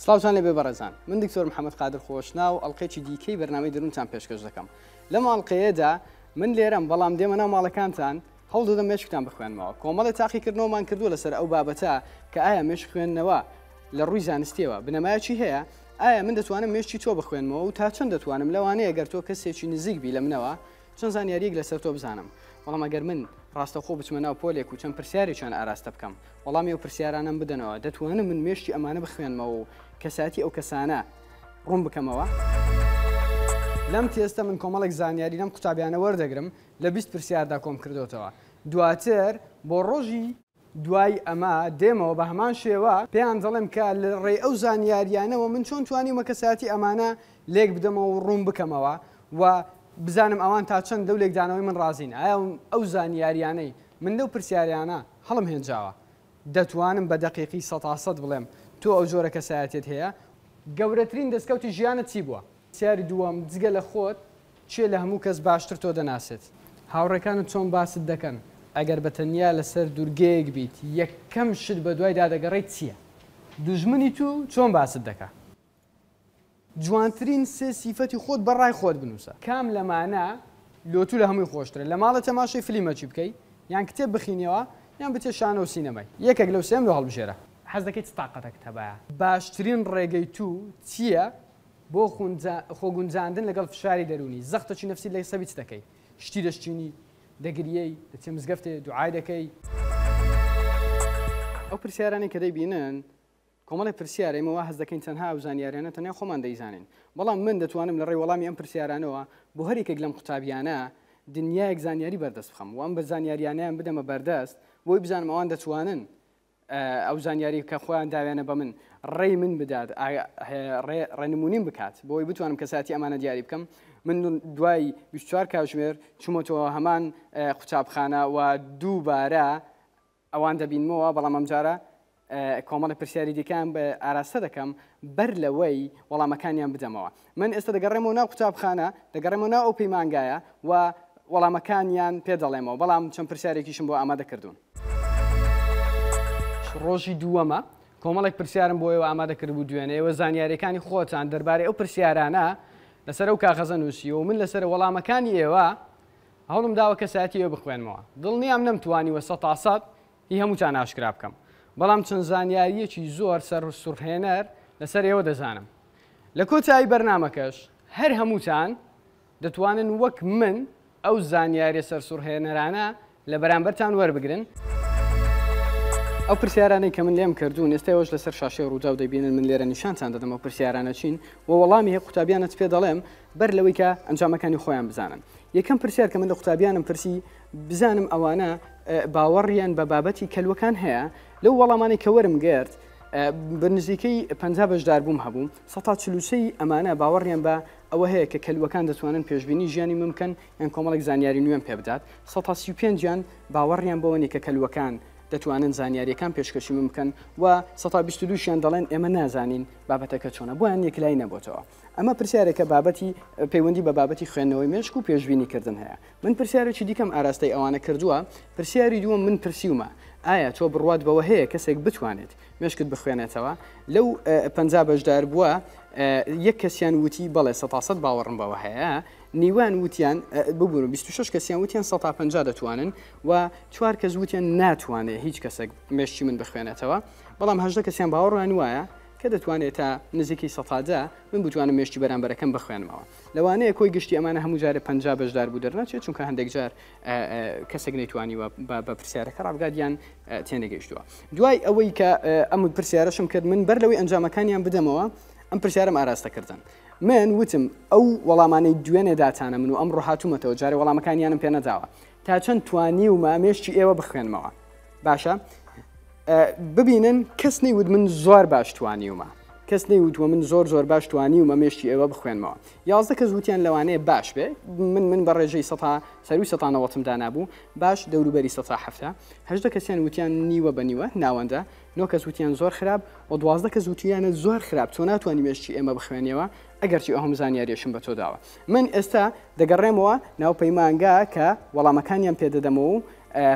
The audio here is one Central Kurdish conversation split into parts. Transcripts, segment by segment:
سڵاوتان لێبێ بەڕێزان، من دکتۆر محەممەد قادر خۆشنا و ئەڵلقەیەکی دیکەی بەرنامەی درونتان پێشکەش دەکەم. لەم ئەڵلقەیەدا من لێرەم بەڵام دێمە ناو ماڵەکانتان هەوڵدەدەم مێشکتان بخوێنمەوە. کۆمەڵی تاقیکردنەوەمان کردووە لەسەر ئەو بابەتە کە ئایا مێشک خوێندنەوە لە ڕووی زانستیەوە بنەمایەکی هەیە، ئایا من دەتوانم مێشکی تۆ بخوێنمەوە و تا چەند دەتوانم لەوانەیە گەر تۆ کەسێکی نزیک بی لە منەوە چەند زانیاریەک لەسەر تۆ بزانم. بەڵام ئەگەر من ڕاستەخۆ بچمە ناو پۆلێک و چەند پرسیارێکیان ئاراستە بکەم، وەڵامی ئەو پرسیارانم بدەنەوە، دەتوانم من مێشتی ئەمانە بخوێنمەوە و کەساتی ئەو کەسانە ڕوون بکەمەوە. لەم تێستە من کۆمەڵێک زانیاری لەم قوتابیانە وەردەگرم لە 20 پرسیاردا کۆم کردوتەوە. دواتر بۆ ڕۆژی دوای ئەمە دێمەوە بە هەمان شێوە پێیان دەڵێم کە لە ڕێ ئەو زانیاریانەوە من چۆن توانیمە کەساتی ئەمانە لێک بدەمەوە و ڕوون بکەمەوە و بزانم ئەوان تا چەند دەولێکدانەوەی من ڕازین. ئایا ئەو زانیاریانەی من لەو پرسیاریانە هەڵم هێنجاوە دەتوانم بە دەقیقی 100% بڵێم تۆ ئەو جۆرە کەسایەتێت هەیە. گەورەترین دەستکەوتی ژیانت چی بووە؟ پرسیاری دووەم، جگە لە خۆت چێ لە هەموو کەس باشتر تۆ دەناسێت؟ هاوڕێکانت چۆن باست دەکەن؟ ئەگەر بەتەنیا لەسەر دوورگەیەک بیت یەکەم شت بە دوای دادەگەڕێیت چییە؟ دوژمنی تو چۆن باست دەکە؟ جوانترین سێ سیفەتی خۆت بەڕای خۆت بنووسە. کام لەمانە لۆتو لە هەمووی خۆشترە؟ لە ماڵە تەماشای فلیمەکی بکەی، یان کتێب بخینەوە، یان بچێ شانە و سینەمای. یەکێک لەو سێم لە هەڵبژێرە. حەز دەکەیت چ تااقەتێک هەبایە؟ باشترین ڕێگەی تو چییە بۆ خۆگونجاندن لەگەڵ فشاری دەرونی؟ زەختەکی نەفسی لە سەبی چ دەکەی؟ شتی دەشتینی، دەگریەی، دەچێ مزگەفتێ، دوعای دەکەی؟ ئەو پرسیارانی کە دەیبینن کۆمەڵی پرسیارێمەوە هەز دەکەین تەنها ئەو زانیاریانە تەنیا خۆمان دەیزانین. بەڵام من دەتوانم لە ڕێی وەڵامی ئەم پرسیارانەوە بۆ هەرێکێک لەم قوتابیانە دنیایەک زانیاری بەردەست بخەم و ئەم بە زانیاریانیان بدەمە بەردەست بۆی بزانم ئەوان دەتوانن ئەو زانیاری کە خۆیان داوێنە بە من ڕێی من بدات، ڕێنمونیم بکات بۆی بتوانم کەساتی ئەمانە دیاری بکەم. من دوای 24 کاتژمێر چوومەتەوە هەمان قوتابخانە و دووبارە ئەوان دەبینمەوە، بەڵام ئەم جارە کۆمەڵی پرسیاری دیکەیان بە ئاراستە دەکەم بەر لەوەی وەڵامەکانیان بدەمەوە. من ئێستا دەگەڕێمەوە ناو قوتابخانە، دەگەڕێمەوە ناو ئەو پەیمانگایە و وەڵامەکانیان پێ دەڵێمەوە، بەڵام چەند پرسیارێکیشم بۆ ئامادە کردوون. ڕۆژی دووەمە کۆمەڵێک پرسیارم بۆ ئێوە ئامادە کردبوو دوێنێەوە زانیاریەکانی خۆتان دەربارەی ئەو پرسیارانە لەسەر ئەو کاغەزە نووسیەوە و من لەسەر وەڵامەکانی ئێوە هەوڵم داوە کەساتی ئێوە بخوێنمەوە. دڵنیام نەمتوانیوە 100% هی هەمووتان ئاشکرا بکەم، بەڵام چەند زانیاریەکی زۆر سەر سوڕهێنەر لەسەر ئێوە دەزانم. لە کۆتایی بەرنامەکەش هەر هەمووتان دەتوانن وەک من ئەو زانیاریە سەر سوڕهێنەرانە لە بەرامبەرتان وەربگرن. ئەو پرسیارانەی کە من لێم کردوون ئێستاۆش لەسەر شاشەی ڕوودا و دەبینن من لێرە نیشانتان دەدەم ئەو پرسیارانە چین و وەڵامی هەیە قوتابیانت پێ دەڵێم بەر لەوەی کە ئەنجامەکانی خۆیان بزانن. یەکەم پرسیار کە من لە قوتابیانم پرسی بزانم ئەوانە باوەڕیان بە بابەتی کەلوەکان هەیە. لەو وەڵامانی کە وەرم گرت بە نزیکەی 50 بەشدار بووم هەبوو، 43 ئەمانە باوەڕیان بە ئەوە هەیە کە کەلوەکان دەتوانن پێشبینی ژیانی من بکەن یان کۆمەڵێک زانیاری نوێن پێ بدات. 35 باوەڕیان بەوەنی کە کەلوەکان دەتوانن زانیاریەکان پێشکەشی من بکەن و 122 دەڵێن ئێمە نازانین بابەتەکە چۆنە، بۆیان یەکلای نەبووتەوە. ئەمە پرسیارێکە بابەتی پەیوەندی بە بابەتی خوێندنەوەی مێشک و پێشبینیکردن هەیە. من پرسیارێکی دیکەم ئاراستەی ئەوانە کردووە. پرسیاری دووەم من پرسیومە ئایا تۆ بڕوات بەوە هەیە کەسێک بتوانێت مێشکت بخوێنێتەوە؟ لەو 50 بەشدار بووە یەک کەسیان وتی بەڵێ 100% باوەڕم بەوە هەیە، نیوان وتیان ببوون 26 کەسیان وتیان 150 دەتوانن و 4 کەس وتیان ناتوانێت هیچ کەسێک مێشکی من بخوێنێتەوە، بەڵام 18 کەسیان باوەڕیان وایە کە دەتوانێت تا نزیکی 100 من بتوانم مێشتی بەرامبەرەکەم بخوێنمەوە. لەوانەیە کۆی گشتی ئەمانە هەموو جارە 50 بەشدار بوو دەرناچێت، چونکە هەندێک جار کەسێک نەیتوانیوە بە پرسیارەکە ڕابگادیان تێنەگەیشتووە. دوای ئەوەی کە ئەم پرسیارەشم کرد من بەر لەوەی ئەنجامەکانیان بدەمەوە ئەم پرسیارم ئاراستەکردن. من وتم ئەو وەڵامانەی دوێنێ داتانە من و ئەم ڕۆهاتوومەتەوە جارێ وەڵامەکانیانم پێ نەداوە تا چەند توانی و مامێشتی ئێوە بخوێنمەوە. باشە ببینن کەس نەیوت من زۆر باش توانیومە، کەس نەیوتوە من زۆر باش توانی و مەمێشتی ئێوە بخوێنمەوە. 11 کەس وتیان لەوانەیە باش بێ، من بە ڕێژەی سەروی 190 دانابوو باش دەوروبەری 170. 18 کەسیان وتیان نیوە بە نیوە ناوەندە، 9 کەس وتیان زۆر خراپ و 12 کەس وتیانە زۆر خراپ تۆ ناتوانانی مێشتی ئێمە بخوێنیەوە ئەگەرچی ئەوهم زانیاریشم بە تۆ داوە. من ئێستا دەگەڕێمەوە ناو پەیمانگا کە وەڵامەکانیان پێدەدەمەوە و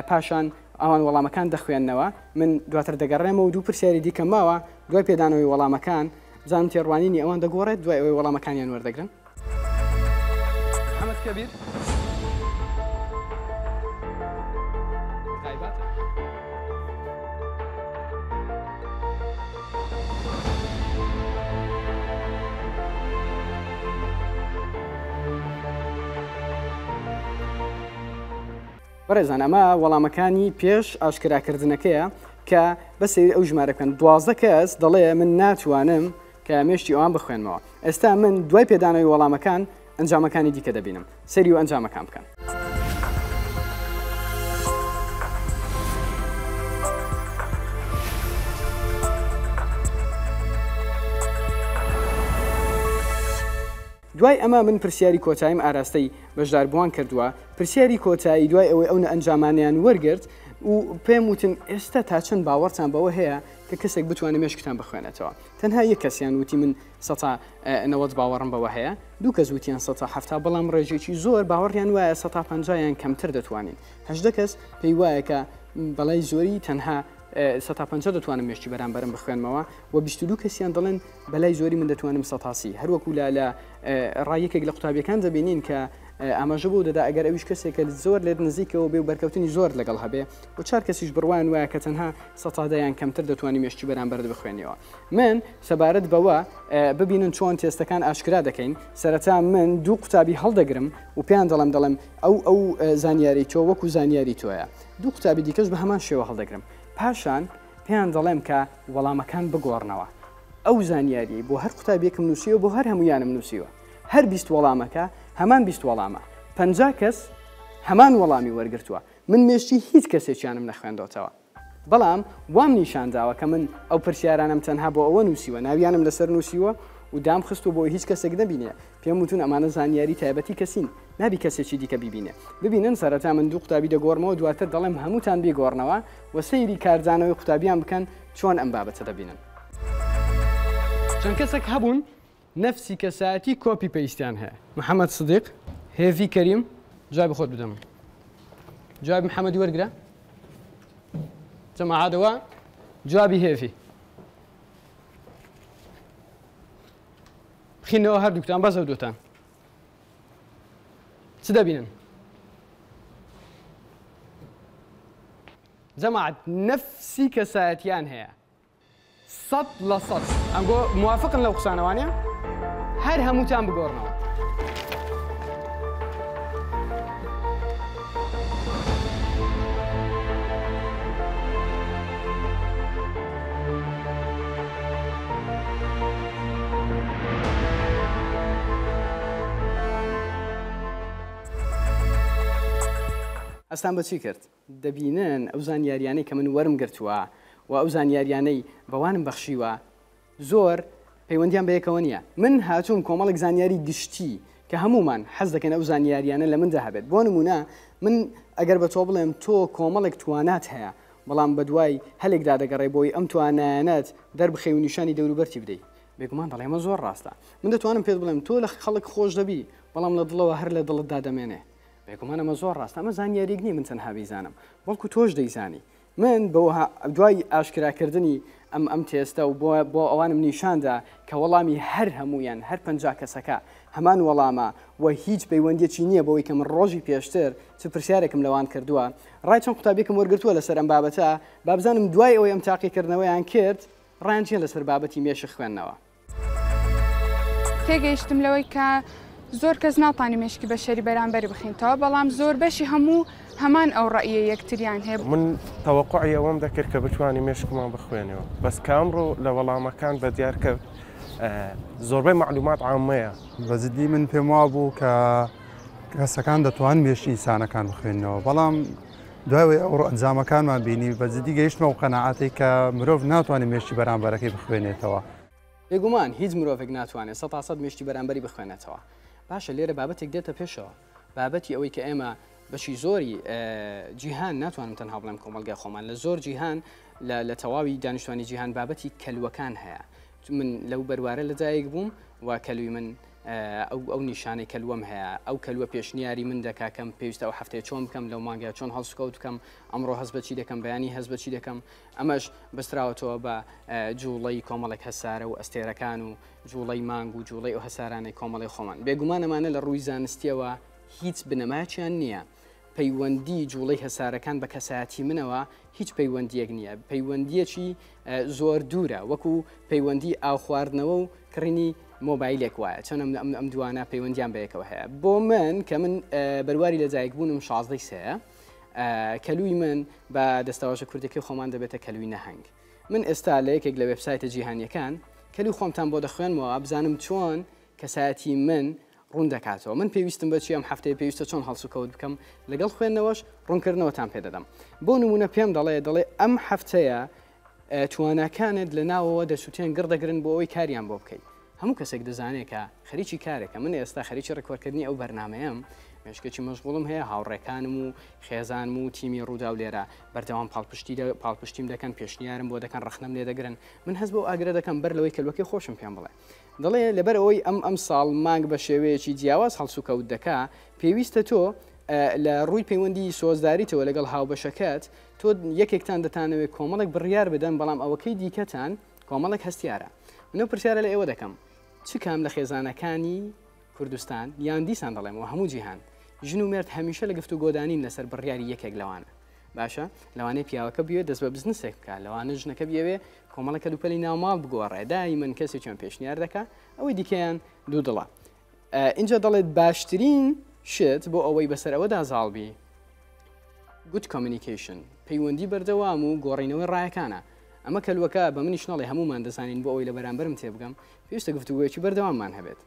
پاشان ئەوان وەڵامەکان دەخوێندنەوە. من دواتر دەگەڕێمەوە و دوو پرسیاری دیکە ماوە دوای پێدانەوەی وەڵامەکان زان تێڕوانینی ئەوان دەگۆڕێت دوای ئەوەی وەڵامەکانیان وەردەگرن. محەممەد کەبیر بەڕێزان ئەمە وەڵامەکانی پێش ئاشکراکردنەکەیە کە بەسەری ئەو ژمارەکەن 12 کەس دەڵێ من ناتوانم کە مێشتی ئەوان بخوێنمەوە. ئێستا من دوای پێدانەوەی وەڵامەکان ئەنجامەکانی دیکە دەبینم سەری و ئەنجامەکان بکەن. دوای ئەمە من پرسیاری کۆتاییم ئاراستەی بەشداربووان کردووە. پرسیاری کۆتایی دوای ئەوەی ئەو ئەنجامانیان وەرگرت و پێم وتن ئێستا تا چەند باوەڕتان بەوە هەیە کە کەسێک بتوانێت مێشکتان بخوێنێتەوە. تەنها یەک کەسیان وتی من 90 باوەڕم بەوە هەیە، دوو کەس وتیان 170 بەڵام ڕێژێکی زۆر باوەڕیان وایە 150یان کەمتر دەتوانین. 18 کەس پێی وایە کە بەڵای زۆری تەنها 150 دەتوانم مێشتی بەرامبەرم بخوێنمەوە و 22 کەسیان دەڵێن بەلای زۆری من دەتوانم 180. هەروەکو لە ڕایەکێک لە قوتابیەکان دەبینین کە ئاماژە بۆ دەدا ئەگەر ئەویش کەسێکە زۆر لێت نزیکەوە بێ و بەرکەوتنی زۆر لەگەڵ هەبێ و 4 کەسیش بڕوان وایە کە تەنها 100یان کەمتر دەتوانانی مێشتی بەرامبەر بخوێنیەوە. من سەبارەت بەوە ببینن چۆن تێستەکان ئاشکرا دەکەین. سەرەتا من دوو قوتابی هەڵدەگرم و پێیان دەڵێم ئەو زانیاری تۆ وەکو زانیاری تۆیە. دوو قوتابی دیکەش بە هەمان شێوە هەڵدەگرم. پاشان پێیان دەڵێم کە وەڵامەکان بگۆڕنەوە. ئەو زانیاری بۆ هەر قوتابیەکم نووسیوە بۆ هەر هەمویانم نووسیوە. هەر 20 وەڵامەکە هەمان 20 وەڵامە 50 کەس هەمان وەڵامی وەرگرتووە. من مێشتی هیچ کەسێکیانم نەخوێندەوەتەوە. بەڵام وام نیشانداوە کە من ئەو پرسیارانم تەنها بۆ ئەوە نووسیوە، ناویانم لەسەر نووسیوە و دام خست و بۆ هیچ کەسێک نەبینێ. پێم وتون ئەمانە زانیاری تایبەتی کەسین، نابی کەسێکی دیکە بیبینێ. ببینن سەرەتا من دوو قوتابی دەگۆڕمەوە، دواتر دەڵێم هەمووتان بیگۆڕنەوە و سەیری کارزانەوەی قوتابیان بکەن چۆن ئەم بابەتە دەبینن. چەند کەسێک هەبوون نفسی کەسایەتی کۆپی پێیستیان هەیە. محەممەد سدیق، هێڤی کەریم، جواب خۆت بدەم. جواب محەممەدی وەرگرە. جەماعەتەوە جوابی هێڤی. بخینەوە هەردووکتان بەزە دوتان. چ دەبینن؟ جەماعەت نفسی کەسایەتیان هەیە. 100% ئەمگۆ موافقن لەو قسانەوانە؟ هەر هەمووتان بگۆڕنەوە. ئەستان بەچی کرد؟ دەبینن ئەو زانیاریانەی کە من وەرم گرتووە و ئەو زانیاریانەی بەوانم بەخشیوە زۆر پەیوەندیان بەیەکەوە نییە. من هاتووم کۆمەڵێک زانیاری گشتی کە هەمومان حەز دەکەن ئەو زانیاریانە لە مندا هەبێت. بۆ نمونە من ئەگەر بە تۆ بڵێم تۆ کۆمەڵێک توانات هەیە بەڵام بەدوای هەلێکدا دەگەڕێ بۆی ئەم توانایانەت دەربخەی و نیشانی دەوروبەرتی بدەیت، بێگومان دەڵێمە زۆر ڕاستە. من دەتوانم پێت بڵێم تۆ لە خەڵک خۆش دەبی بەڵام لە دڵەوە هەر لە دڵتدا دەمێنێ، بێگومان ئەمە زۆر ڕاستە. ئەمە زانیاریەک نییە من تەنها بیزانم، بەڵکو تۆش دەیزانی. من دوای ئاشکراکردنی ئەم تێستە و بۆ ئەوانم نیشاندا کە وەڵامی هەر هەمویان هەر 50 کەسەکە هەمان وەڵامە و هیچ پەیوەندیەکی نییە بەوەی کە من ڕۆژی پێشتر چ پرسیارێکم لەوان کردووە. ڕای چەند قوتابێکم وەرگرتووە لەسەر ئەم بابەتە، بابزانم دوای ئەوەی ئەم تاقیکردنەوەیان کرد ڕانجیە لەسەر بابەتی مێشک خوێندنەوە. تێگەیشتم لەوەی کە زۆر کەس ناتوانانی مێشکی بەشەری بەرامبەری بخینەوە، بەڵام زۆر بەشی هەموو هەمان ئەو ڕەئیە یەکتریان هەیە. من تەوەقعی ئەوەم دەکرد کە بتوانانی مێشکمان بخوێنەوە، بەس کامڕۆ لە وەڵامەکان بە دیارکە زۆربەی معلومات عامەیە. بەزدی من پێم وا بوو کە کەسەکان دەتوان مێشتی ئینسانەکان بخوێنەوە، بەڵام دوای ئەو ئەنجامەکانمان بینی بەزدی گەیشتمەوە قەناعەتی کە مرۆڤ ناتوانێت مێشتی بەرامبەرەکەی بخوێنێتەوە. بێگومان هیچ مرۆڤێک ناتوانێت 100% مێشتی بەرامبەری بخوێنێتەوە. باشە لێرە بابەتێک دێتە پێشەوە، بابەتی ئەوەی کە ئێمە بەشی زۆری جیهان ناتوانم تەنها بڵێم کۆمەلگای خۆمان لە زۆر جیهان لە تەواوی دانیشتوانی جیهان بابەتی کەلوەکان هەیە. من لەو بەروارە لەدایک بووم و کەلوی من ئەو نیشانەی کەلوەم هەیە ئەو کەلووە پێشنیاری من دەکا کەم پێویستە ئەو هەفتەیە چۆن بکەم لەو مانگە چۆن هەڵسوکەوت بکەم ئەمڕۆ هەست بەچی دەکەم بەیانی هەست بەچی دەکەم ئەمەش بەستراوەتەوە بە جوڵەی کۆمەڵێک هەسارە و ئەستێرەکان و جوڵەی مانگ و جوڵەی ئەو هەسارانەی کۆمەڵی خۆمان بێگومان ئەمانە لە ڕووی زانستیەوە هیچ بنەماچیان نییە پەیوەندی جوڵەی هەسارەکان بە کەسایەتی منەوە هیچ پەیوەندیەک نییە پەیوەندیەکی زۆر دوورە وەکو پەیوەندی ئاو خواردنەوە و کڕینی مۆبایلێک وایە چۆن ئەم دوانە پەیوەندیان بەیەکەوە هەیە بۆ من کە من بەرواری لە جایکبوونم 16 سەیە کەلووی من بە دەستەواژە کوردەکەی خۆمان دەبێتە کەلووی نەهنگ من ئێستا لە یەکێک لە وێبسایتە جیهانیەکان کەلوی خۆمتان بۆ دەخوێنمەوە بزانم چۆن کەسایەتی من ڕوون دەکاتەوە من پێویستم بەچی ئەم هەفتەیە پێویستە چۆن هەڵسوکەوت بکەم لەگەڵ خوێندنەوەش ڕوونکردنەوەتان پێ دەدەم بۆ نمونە پێم دەڵێ ئەم هەفتەیە تواناکانت لە ناوەوە دەسووتێن گردەگرن بۆ ئەوەی کاریان بۆ بکەیت هەموو کەسێک دەزانێت کە خەریکی کارێکە من ئێستا خەریکی ڕێکوەرکردنی ئەو بەرنمەیەم مێشکێکی مەشغوڵم هەیە هاوڕێکانم و خێزانم و تیمی ڕوودا و لێرە بەردەوام پاڵپشتیم دەکەن پێشنیارم بۆ دەکەن ڕخنەم لێ دەگرن من هەست بۆ ئاگرە دەکەم بەر لەوەی کەلوەکەی خۆشم پێم بڵێ دەڵێ لەبەر ئەوەی ئەم ساڵ مانگ بە شێوەیەکی جیاواز هەڵسوکەوت دەکا پێویستە تۆ لە ڕووی پەیوەندی سۆزداریتەوە لەگەڵ هاوبەشەکەت تۆ یەکێکتان دەتانەوێت کۆمەڵێک بڕیار بدەن بەڵام ئەوەکەی دیکەتان کۆمەڵێک هەستیارە منە پرسیارە لە ئێوە دەکەم چ کام لە خێزانەکانی کوردستان یان دیسان دەڵێمەوە هەموو جیهان ژن و مێرد هەمیشە لە گفتو گۆدانین لەسەر بڕیاری یەکێک لەوانە باشە لەوانەیە پیاوەکە بوێ دەست بە بزنسێک بکە لەوانە ژنەکە بێوێ کۆمەڵەکە دووپەلی ناوماڵ بگۆڕێ دای من کەسی چۆن پێشنیار دەکا ئەوەی دیکەیان دوو دڵە اینجا دەڵێت باشترین شت بۆ ئەوەی بەسەر ئەوەدا زاڵبی گوت کۆمیونیکیشن پەیوەندی بەردەوام و گۆڕینەوەی ڕایەکانە ئەمە کەلوەکە بە منیشنەڵی هەمومان دەزانین بۆ ئەوەی لە بەرامبەرم تێبگەم پێویستە گفتوگویەکی بەردەواممان هەبێت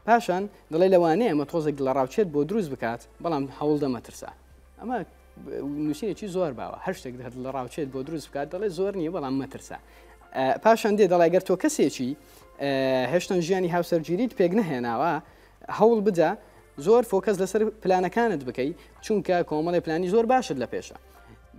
پاشان دەڵێ لەوانەیە ئەمە تۆزێک لە ڕاوچێت بۆ دروست بکات بەڵام هەوڵ دەمەترسا ئەمە نووسینێکی زۆر باوە هەر شتێک لە ڕاوچێت بۆ دروست بکات دەڵێ زۆر نییە بەڵام مەترسا پاشان دێ دەڵێ گەر تۆ کەسێکی هێشتا ژیانی هاوسەرگیریت پێک نەهێناوە هەوڵ بدە زۆر فۆکەس لەسەر پلانەکانت بکەیت چونکە کۆمەڵی پلانی زۆر باشت لە پێشە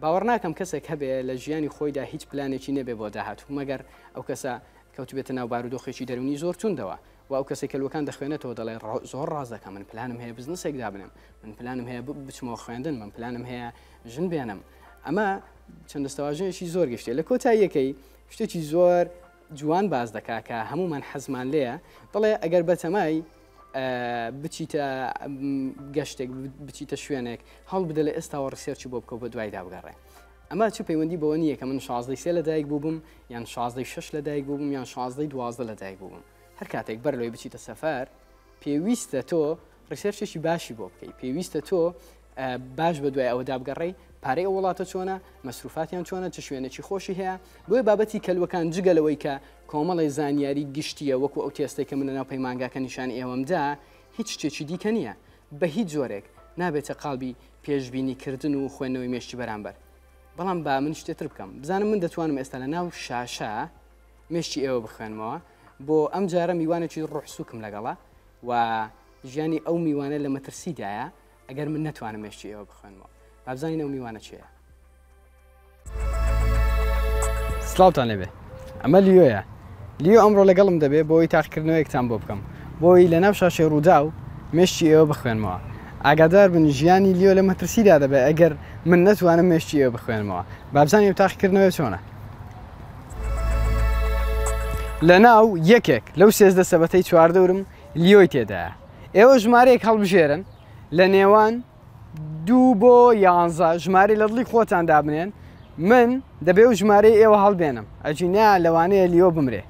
باوەڕ ناکەم کەسێک هەبێ لە ژیانی خۆیدا هیچ پلانێکی نەبێ بۆ داهاتوو مەگەر ئەو کەسە کەوتبێتە ناو بارودۆخێکی دەرونی زۆر توندەوە و ئەو کەسێک کەلوەکان دەخوێنێتەوە دەڵێ زۆر ڕازەکە من پلانم هەیە بزنسێک دابنم من پلانم هەیە بچمەوە خوێندن من پلانم هەیە ژن بێنم ئەمە چەند دەستەواژەیەکی زۆر گەشتێ لە کۆتاییەکەی شتێکی زۆر جوان باز دەکا کە هەمومان حەزمان لێیە دەڵێ ئەگەر بەتەمای بچیتە گەشتێک بچیتە شوێنێک هەڵ بدە لە ئێستاوە ڕسێرچی بۆ بکەوت بە دوای دابگەڕێ ئەمە چ پەیوەندی بەوە نییە کە من 16 لەدایک بووبم یان 16 لەدایک بووبم یان 12 لەدایک بووبم هەر کاتێک بەر لەوەی بچیتە سەفەر پێویستە تۆ ڕسێرچێکی باشی بۆ بکەیت پێویستە تۆ باش بە دوای ئەوە دابگەڕێی پارەی ئەو وڵاتە چۆنە مەسروفاتیان چۆنە چ شوێنێکی خۆشی هەیە بۆی بابەتی کەلوەکان جگەلەوەی کە کۆمەڵی زانیاری گشتیە وەکو ئەو تێستێک کە من لەناو پەیمانگاکە نیشان ئێوەمدا هیچ شتێکی دیکە نییە بە هیچ جۆرێک نابێتە قاڵبی پێشبینیکردن و خوێندنەوەی مێشتی بەرامبەر بەڵام با من شتێتر بکەم بزانم من دەتوانم ئێستا لە ناو شاشە مێشتی ئێوە بخوێنمەوە بۆ ئەم جارە میوانێکی ڕوحسووکم لەگەڵە و ژیانی ئەو میوانە لە مەترسیدایە ئەگەر من نەتوانم مێشتی ئێوە بخوێنمەوە بابزانین ئەو میوانە چییە سلااوتان لێبێ ئەمە لیۆیە لیۆ ئەمڕۆ لەگەڵم دەبێ بۆی تاقیکردنەوەیەکتان بۆ بکەم بۆی لە ناو شاشێ ڕوودا و مێشتی ئێوە بخوێنمەوە ئاگادار بن ژیانی لیۆ لە مەترسیدا دەبێت ئەگەر من نەتوانم مێشتی ئێوە بخوێنمەوە بابزانانی تاقیکردنەوەی چۆنە لە ناو یەکێک لەو سێزدە سەبەتەی چواردەورم لیۆی تێدایە ئێوە ژمارەیەک هەڵبژێرن لە نێوان 2 بۆ 11 ژمارە لە دڵی خۆتان دابنێن من دەبێ و ژمارەی ئێوە هەڵبێنم ئەجینا لەوانەیە لیۆ بمرێ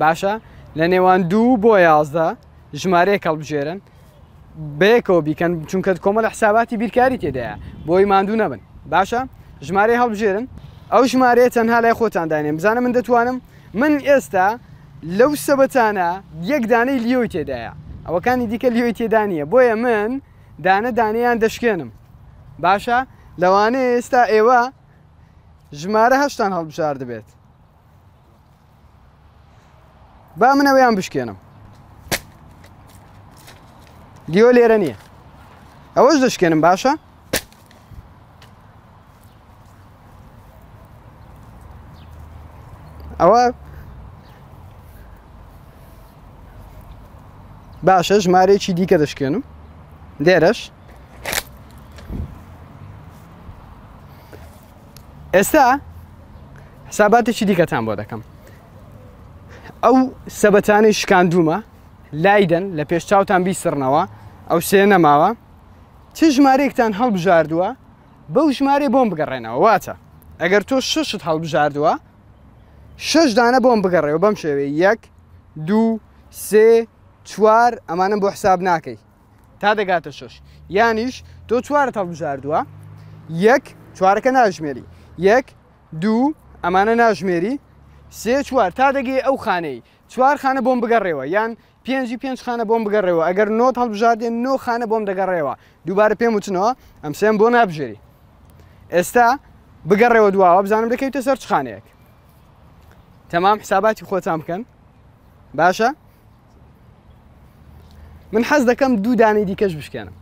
باشە لە نێوان 2 بۆ 11 ژمارەیەک هەڵبژێرن بەیەکەوە بیکەن چونکە کۆمەڵە حساباتی بیرکاری تێدایە بۆی ماندوو نەبن باشە ژمارەی هەڵبژێرن ئەو ژمارەیە تەنها لای خۆتان دانێن بزانم من دەتوانم من ئێستا لەو سەبەتانە یەک دانەی لیۆی تێدایە ئەوەکانی دیکە لیۆی تێدا نیە بۆیە من دانە دانیان دەشکێنم باشە لەوانەیە ئێستا ئێوە ژمارە هەشتان هەڵبژار دەبێت با منەوەیان بشکێنم لیۆ لێرە نییە ئەوەش دەشکێنم باشە ئەوە باشە ژمارەیەکی دیکە دەشکێنم لێرەش ئێستا حساباتێکی دیکەتان بۆ دەکەم ئەو سەبەتانەی شکاندومە لایدەن لە پێش چاوتان بیسڕنەوە ئەو سێ نەماوە چ ژمارەیەکتان هەڵبژاردووە بەو ژمارەی بۆم بگەڕێنەوە واتە ئەگەر تۆ ششت هەڵبژاردووە 6 دانە بۆم بگەڕێەوە بەم شێوەیە 1 2 3 4 ئەمانم بۆ حساب ناکەی تا دەگاتە 6 یانیش تۆ 4 هەڵبژاردووە 1 4ەکە ناژمێری 1 2 ئەمانە ناژمێری 3 4 تا دەگەی ئەو خانەی 4 خانە بۆم بگەڕێەوە یان 5 خانە بۆم بگەڕێەوە ئەگەر نۆت هەڵبژاردێن 9 خانە بۆم دەگەڕێەوە دووبارە پێم وتنەوە ئەم سێم بۆ نابژێری ئێستا بگەڕێەوە دواوە بزانم دەکەویتە سەر چ خانەیەک تەمام حساباتی خۆتان بکەن باشە من حەز دەکەم 2 دانەی دیکەش بشکێنم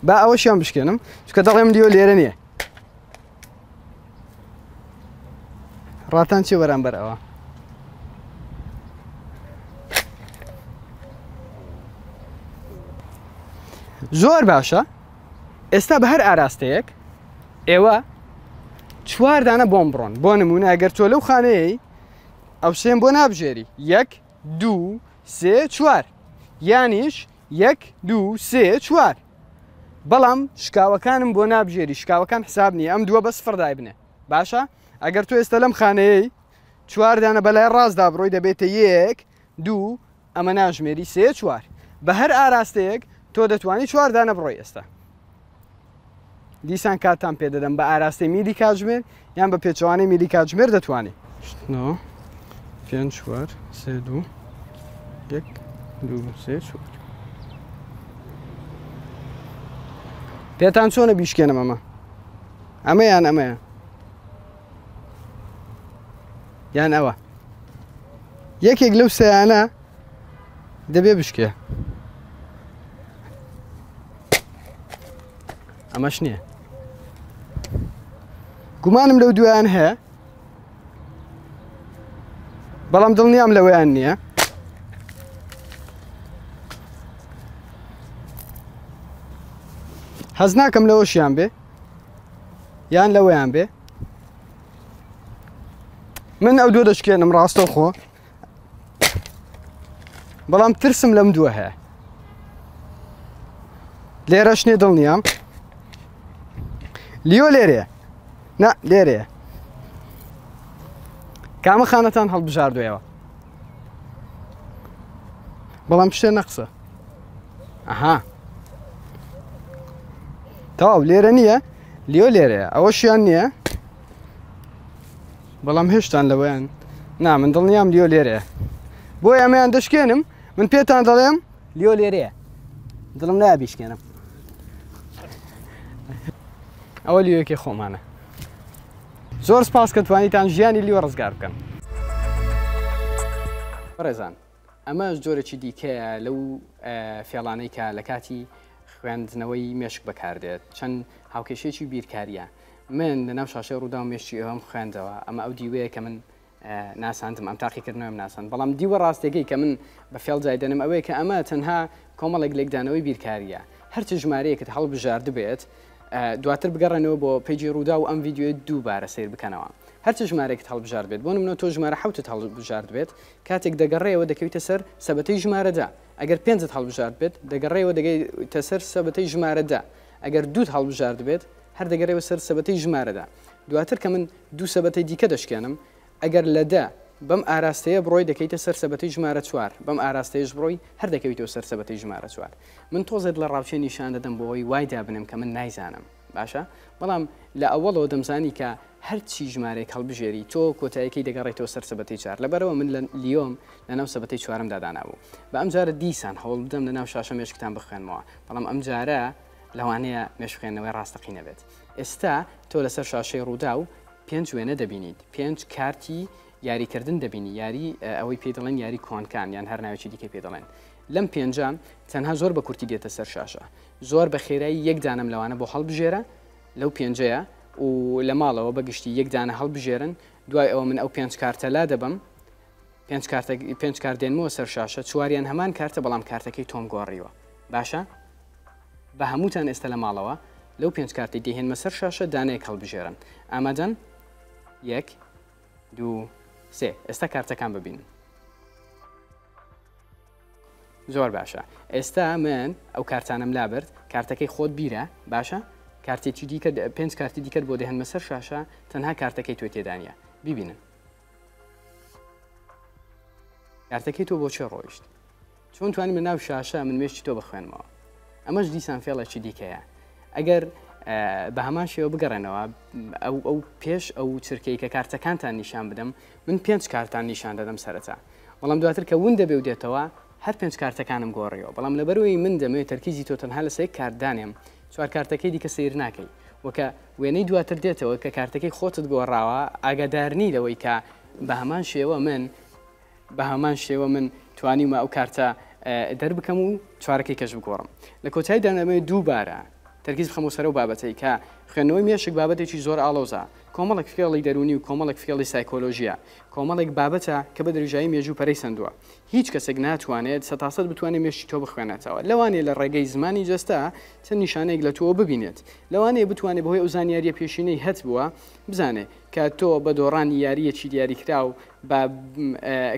با ئەوەشیان بشکێنم چکە دەڵێم دیۆ لێرە نییە ڕاتان چی بەرامبەر ئەوە زۆر باشە ئێستا بە هەر ئاراستەیەک ئێوە 4 دانە بۆم بڕۆن بۆ نمونە ئەگەر تۆ لەو خانەیە ئەو سێم بۆ نابژێری 1 2 3 4 یانیش 1 2 3 4 بەڵام شکاوەکانم بۆ نابژێری شکاوەکان حساب نییە ئەم دووە بە سفر دای بنێ باشە ئەگەر تۆ ئێستا لەم خانەیە 4 دانە بەلای ڕاستدا بڕۆی دەبێتە 1 2 ئەمە ناژمێری 3 4 بە هەر ئاراستەیەک تۆ دەتوانی 4 دانە بڕۆی ئێستا دیسان کاتان پێ دەدەم بە ئاراستەی میلی کاتژمێر یان بە پێچوانەی میلی کاتژمێر دەتوانێت 5 4 3 2 1 2 3 4 پێتان چۆنە بیشکێنم ئەمە یان ئەمەیە یان ئەوە یەکێک لەو سەیانە دەبێ بشکێ ئەمەش نییە گومانم لەو دوایان هەیە بەڵام دڵنیام لەوەیان نییە حەز ناکەم لەوەشیان بێ یان لەوەیان بێ من ئەو دوو دەشکێنم ڕاستەوخۆ بەڵام ترسم لەم دووە هەیە لێرەش نێ دڵنیام لیۆ لێرەیە نا لێرەیە کامە خانەتان هەڵبژاردوێەوە بەڵام شتێ نەقسە ئەها تەواو لێرە نییە لیۆ لێرەیە ئەوەشیان نییە بەڵام هێشتان لەوەیان نا من دڵنیام لیۆ لێرەیە بۆی ئەمەیان دەشکێنم من پێتان دەڵێم لیۆ لێرەیە دڵم نایە بیشکێنم ئەوە لیۆیەکی خۆمانە زۆر سپاس کە توانیتان ژیانی لیۆ ڕزگار بکەن ڕێزان ئەمە جۆرەی دیکەیە لەو فێڵانەی کە لە کاتی خوێندنەوەی مێشک بەکاردێت چەند هاوکێشێکی بیرکاریە من لەناو شاشەی ڕوودا و مێشتی ئەوم خوێندەوە ئەمە ئەو دیوەیە کە من ناساندم ئەم تاقیکردنەوەم ناساند بەڵام دیوە ڕاستێکی کە من بە فێڵ جای دەنم ئەوەیە کە ئەمە تەنها کۆمەڵێک لێکدانەوەی بیرکاریە هەرچ ژمارەیەکت هەڵبژارد بێت دواتر بگەڕێنەوە بۆ پێیجی ڕوودا و ئەم ڤیددیۆی دووبارە سیر بکەنەوە هەرچ ژمارەیەکت هەڵبژارد بێت بۆ منەوە تۆ ژمارە حوتت هەڵبژارد بێت کاتێک دەگەڕێەوە دەکەویتە سەر سەبەتەی ژمارەدا ئەگەر پێنجت هەڵبژارد بێت دەگەڕێەوە دەگەیتە سەر سەبەتەی ژمارەدا ئەگەر دووت هەڵبژارد بێت هەر دەگەڕێەوە سەر سەبەتەی ژمارەدا دواتر کە من دوو سەبەتەی دیکە دەشکێنم ئەگەر لەدا بەم ئاراستەیە بڕۆی دەکەیتە سەر سەبەتەی ژمارە 4 بەم ئاراستەیەش بڕۆی هەر دەکەویتەوە سەر سەبەتەی ژمارە 4 من تۆزێت لە ڕاوچێ نیشان دەدەم بۆەوەی وای دابنم کە من نایزانم باشە بەڵام لە ئەوەڵەوە دەمزانی کە هەرچی ژمارەیەک هەڵبژێری تۆ کۆتاییەکەی دەگەڕێتەوە سەر سەبەتەی 4 لەبەرەوە من لە لیۆم لەناو سەبەتەی 4 دادانابوو بە ئەم جارە دیسان هەوڵ بدەم لەناو شاشە مێشکتان بخوێنمەوە بەڵام ئەم جارە لەوانەیە مێشخێنەوەی ڕاستەقینە بێت ئێستا تۆ لەسەر شاشەی ڕوودا و 5 وێنە دەبینیت 5 کارتی یاریکردن دەبینی یاری ئەوەی پێ دەڵێن یاری کۆنکان یان هەر ناوێکی دیکە پێ دەڵێن لەم پێنجام تەنها زۆر بە کورتی دێتە سەر شاشە زۆر بە خێرایی یەک دانم لەوانە بۆ هەڵبژێرە لەو پێنجەیە و لە ماڵەوە بەگشتی یەک دانە هەڵبژێرن دوای ئەوە من ئەو 5 کارتە لا دەبم پێنج کار دێنمەوە سەر شاشە چواریان هەمان کارتە بەڵام کارتەکەی تۆم گۆڕیوە باشە بە هەمووتان ئێستا لە ماڵەوە لەو 5 کارتی دێهێنمە سەر شاشە دانەیەک هەڵبژێرن ئامادەن 1 2 3 ئێستا کارتەکان ببین زۆر باشە ئێستا من ئەو کارتانم لابرد کارتەکەی خۆت بیرە باشە کارتێکی دیکە 5 کارتی دیکەت بۆ دەهێنمە سەر شاشە تەنها کارتەکەی تۆ تێدانە ببینن کارتەکەی تۆ بۆ چێ ڕۆیشت چۆن توانی من ناو شاشە من مێشتی تۆ بخوێنمەوە ئەمەش دیسان فێڵێکی دیکەیە ئەگەر بە هەمان شێوە بگەڕێنەوە ئەو پێش ئەو چرکەی کە کارتەکانتان نیشان بدەم من 5 کارتان نیشان دەدەم سەرەتا بەڵام دواتر کە ون دەبێ و دێتەوە هەر 5 کارتەکانم گۆڕیەوە بەڵام لەبەرەوەی من دەمەوێت تەرکیزی تۆ تەنها لە سەیەک کاردانێم چوار کارتەکەی دیکە سیر ناکەی وەکە وێنەی دواتر دێتەوە کە کارتەکەی خۆتت گۆڕاوە ئاگادارنی لەوەی کە بە هەمان شێوە من توانیمە ئەو کارتە دەربکەم و چوارەکەی کەش بگۆڕم لە کۆتایی دانەمەوێت دووبارە تەرکیز بخەمەوە سەر و بابەتەی کە خوێندنەوەی مێشک بابەتێکی زۆر ئاڵۆزە کۆمەڵێک فێڵی دەرونی و کۆمەڵێک فێڵی سایکۆلۆژیە کۆمەڵێک بابەتە کە بە درێژایی مێژوو پەرەی سندووە هیچ کەسێک ناتوانێت 100% بتوانێت مێشتی تۆ بخوێنێتەوە لەوانەیە لە ڕێگەی زمانی جەستا چەند نیشانەیەک لە تۆ ببینێت لەوانەیە بتوانێت بەهۆی ئەو زانیاریە پێشینەی هەت بووە بزانێ کە تۆ بە دۆڕانی یاریەکی دیاریکرا و بە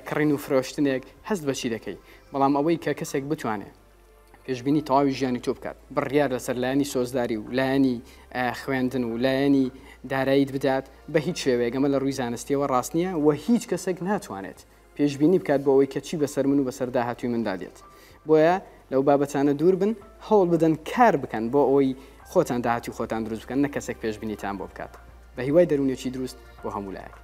کڕین و فرۆشتنێک هەست بەچی دەکەی بەڵام ئەوەی کە کەسێک بتوانێت پێشبینی تەواوی ژیانی تۆ بکات بڕیار لەسەر لایەنی سۆزداری و لایەنی خوێندن و لایەنی داراییت بدات بە هیچ شێوەیە گەمە لە ڕووی زانستیەوە ڕاست نییە و هیچ کەسێک ناتوانێت پێشبینی بکات بۆ ئەوەی کە چی بەسەر من و بەسەر داهاتووی مندا دێت بۆیە لەو بابەتانە دوور بن هەوڵ بدەن کار بکەن بۆ ئەوەی خۆتان داهاتی خۆتان دروست بکەن نە کەسێک پێشبینیتان بۆ بکات بە هیوای دەرونێکی دروست بۆ هەموو لایەک